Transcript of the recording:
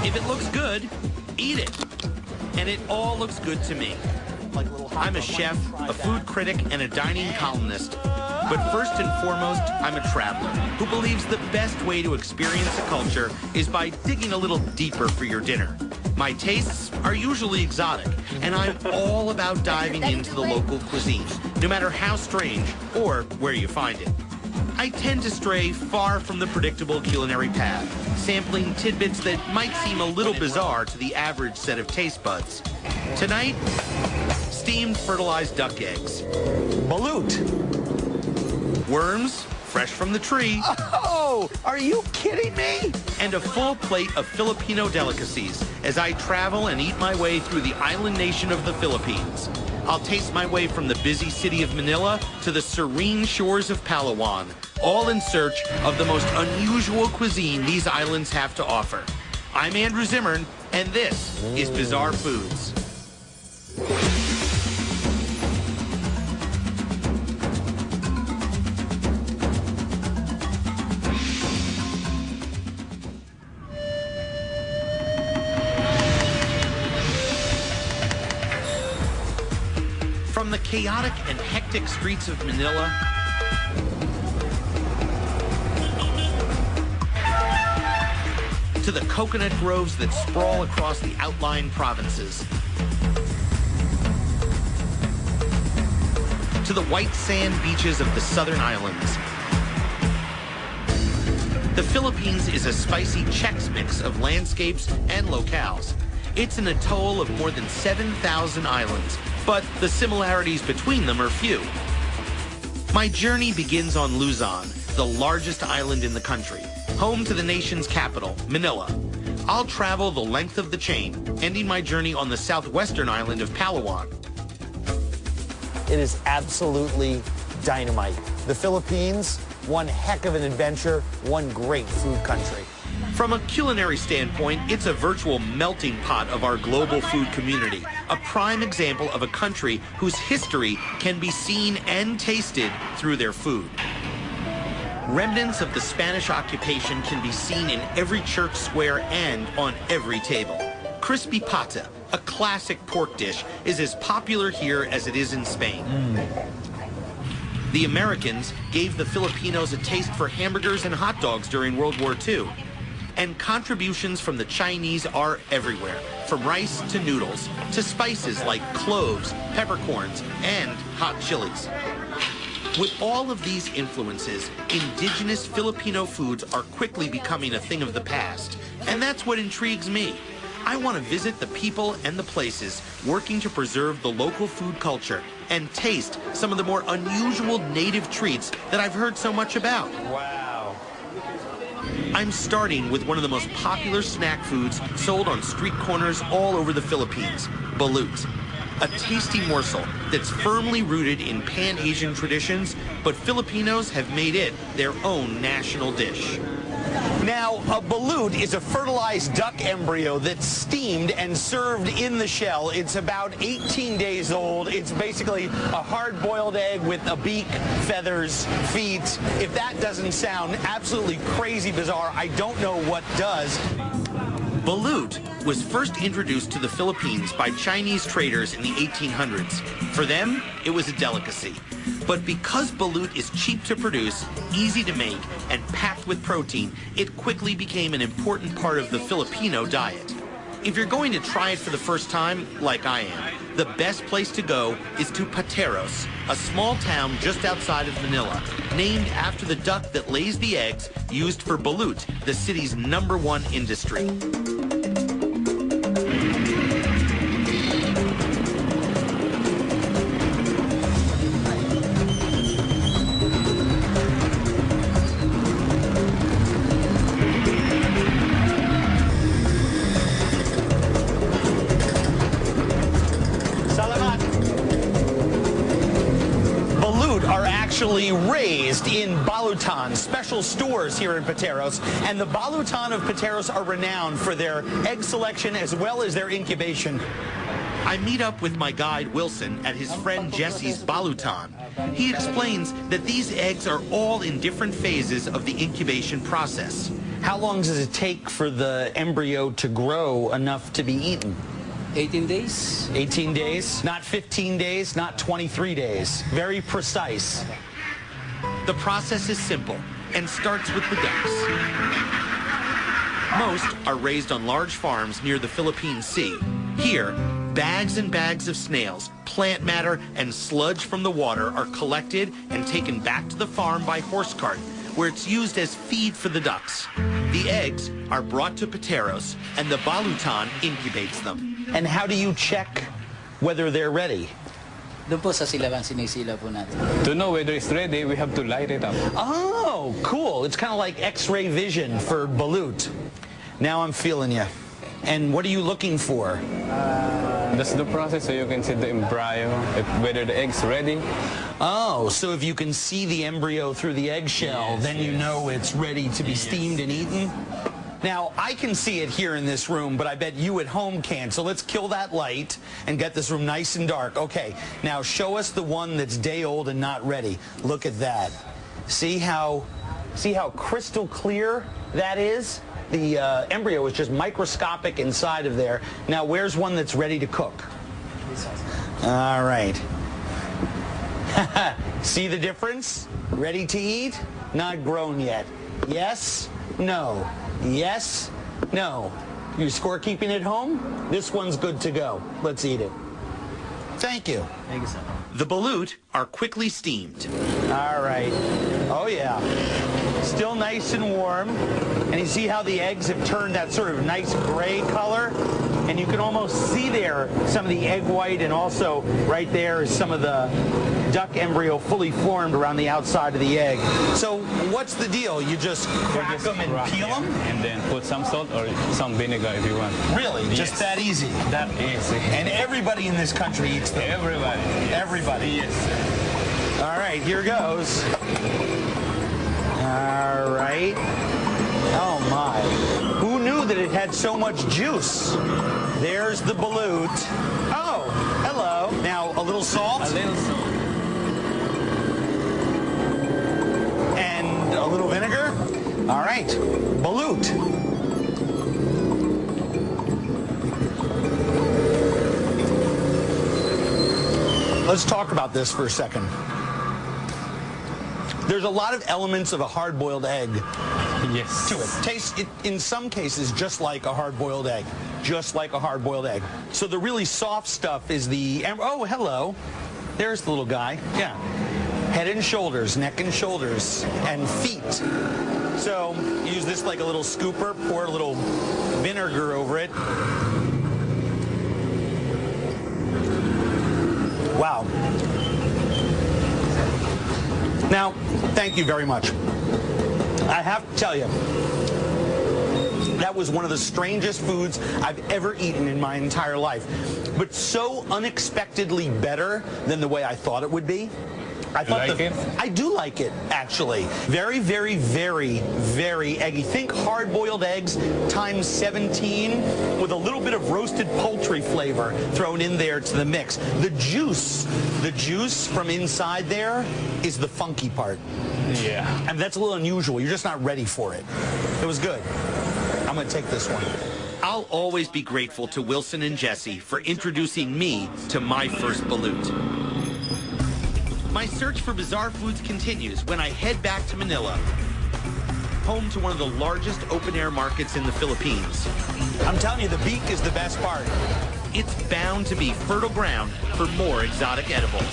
If it looks good, eat it. And it all looks good to me. I'm a chef, a food critic, and a dining columnist. But first and foremost, I'm a traveler who believes the best way to experience a culture is by digging a little deeper for your dinner. My tastes are usually exotic, and I'm all about diving into the local cuisine, no matter how strange or where you find it. I tend to stray far from the predictable culinary path, sampling tidbits that might seem a little bizarre to the average set of taste buds. Tonight, steamed fertilized duck eggs. Balut. Worms, fresh from the tree. Oh, are you kidding me? And a full plate of Filipino delicacies as I travel and eat my way through the island nation of the Philippines. I'll taste my way from the busy city of Manila to the serene shores of Palawan, all in search of the most unusual cuisine these islands have to offer. I'm Andrew Zimmern, and this is Bizarre Foods. From the chaotic and hectic streets of Manila to the coconut groves that sprawl across the outlying provinces, to the white sand beaches of the southern islands. The Philippines is a spicy Chex mix of landscapes and locales. It's an atoll of more than 7,000 islands, but the similarities between them are few. My journey begins on Luzon, the largest island in the country, home to the nation's capital, Manila. I'll travel the length of the chain, ending my journey on the southwestern island of Palawan. It is absolutely dynamite. The Philippines, one heck of an adventure, one great food country. From a culinary standpoint, it's a virtual melting pot of our global food community, a prime example of a country whose history can be seen and tasted through their food. Remnants of the Spanish occupation can be seen in every church square and on every table. Crispy pata, a classic pork dish, is as popular here as it is in Spain. The Americans gave the Filipinos a taste for hamburgers and hot dogs during World War II. And contributions from the Chinese are everywhere, from rice to noodles, to spices like cloves, peppercorns, and hot chilies. With all of these influences, indigenous Filipino foods are quickly becoming a thing of the past. And that's what intrigues me. I want to visit the people and the places working to preserve the local food culture and taste some of the more unusual native treats that I've heard so much about. Wow. I'm starting with one of the most popular snack foods sold on street corners all over the Philippines, balut. A tasty morsel that's firmly rooted in Pan-Asian traditions, but Filipinos have made it their own national dish. Now, a balut is a fertilized duck embryo that's steamed and served in the shell. It's about 18 days old. It's basically a hard-boiled egg with a beak, feathers, feet. If that doesn't sound absolutely crazy bizarre, I don't know what does. Balut was first introduced to the Philippines by Chinese traders in the 1800s. For them, it was a delicacy. But because balut is cheap to produce, easy to make, and packed with protein, it quickly became an important part of the Filipino diet. If you're going to try it for the first time, like I am, the best place to go is to Pateros, a small town just outside of Manila, named after the duck that lays the eggs used for balut, the city's #1 industry. Actually raised in balutan, special stores here in Pateros, and the balutan of Pateros are renowned for their egg selection as well as their incubation. I meet up with my guide Wilson at his friend Jesse's balutan. He explains that these eggs are all in different phases of the incubation process. How long does it take for the embryo to grow enough to be eaten? 18 days. 18 days? Not 15 days, not 23 days. Very precise. The process is simple and starts with the ducks. Most are raised on large farms near the Philippine Sea. Here, bags and bags of snails, plant matter, and sludge from the water are collected and taken back to the farm by horse cart, where it's used as feed for the ducks. The eggs are brought to Pateros, and the balutan incubates them. And how do you check whether they're ready? Doon po sa silaban, sinisila po natin. To know whether it's ready, we have to light it up. Oh, cool. It's kind of like X-ray vision for balut. Now I'm feeling you. And what are you looking for? That's the process, so you can see the embryo, whether the egg's ready. Oh, so if you can see the embryo through the eggshell, then you know it's ready to be steamed and eaten? Now, I can see it here in this room, but I bet you at home can't. So let's kill that light and get this room nice and dark. Okay, now show us the one that's day old and not ready. Look at that. See how crystal clear that is? The embryo is just microscopic inside of there. Now, where's one that's ready to cook? All right. See the difference? Ready to eat? Not grown yet. Yes? No. Yes? No. You scorekeeping at home? This one's good to go. Let's eat it. Thank you. Thank you, sir. The balut are quickly steamed. All right. Oh, yeah. Still nice and warm. And you see how the eggs have turned that sort of nice gray color? And you can almost see there some of the egg white, and also right there is some of the duck embryo fully formed around the outside of the egg. So what's the deal? You just crack them and peel them? And then put some salt or some vinegar if you want. Really? Just Yes. that easy? That easy. And everybody in this country eats them? Everybody. Yes. Everybody? Yes. All right, here goes. All right. Oh, my. Who knew that it had so much juice? There's the balut. Oh, hello. Now, a little salt. A little salt. And a little vinegar. All right. Balut. Let's talk about this for a second. There's a lot of elements of a hard-boiled egg Yes. to it. Tastes, in some cases, just like a hard-boiled egg. Just like a hard-boiled egg. So the really soft stuff is the... Oh, hello. There's the little guy. Yeah. Head and shoulders, neck and shoulders, and feet. So use this like a little scooper, pour a little vinegar over it. Wow. Now, thank you very much. I have to tell you, that was one of the strangest foods I've ever eaten in my entire life. But so unexpectedly better than the way I thought it would be. I thought Like it? I do like it, actually. Very, very, very, very eggy. Think hard-boiled eggs times 17 with a little bit of roasted poultry flavor thrown in there to the mix. The juice from inside there is the funky part. Yeah. And that's a little unusual. You're just not ready for it. It was good. I'm going to take this one. I'll always be grateful to Wilson and Jesse for introducing me to my first balut. My search for bizarre foods continues when I head back to Manila, home to one of the largest open-air markets in the Philippines. I'm telling you, the beak is the best part. It's bound to be fertile ground for more exotic edibles.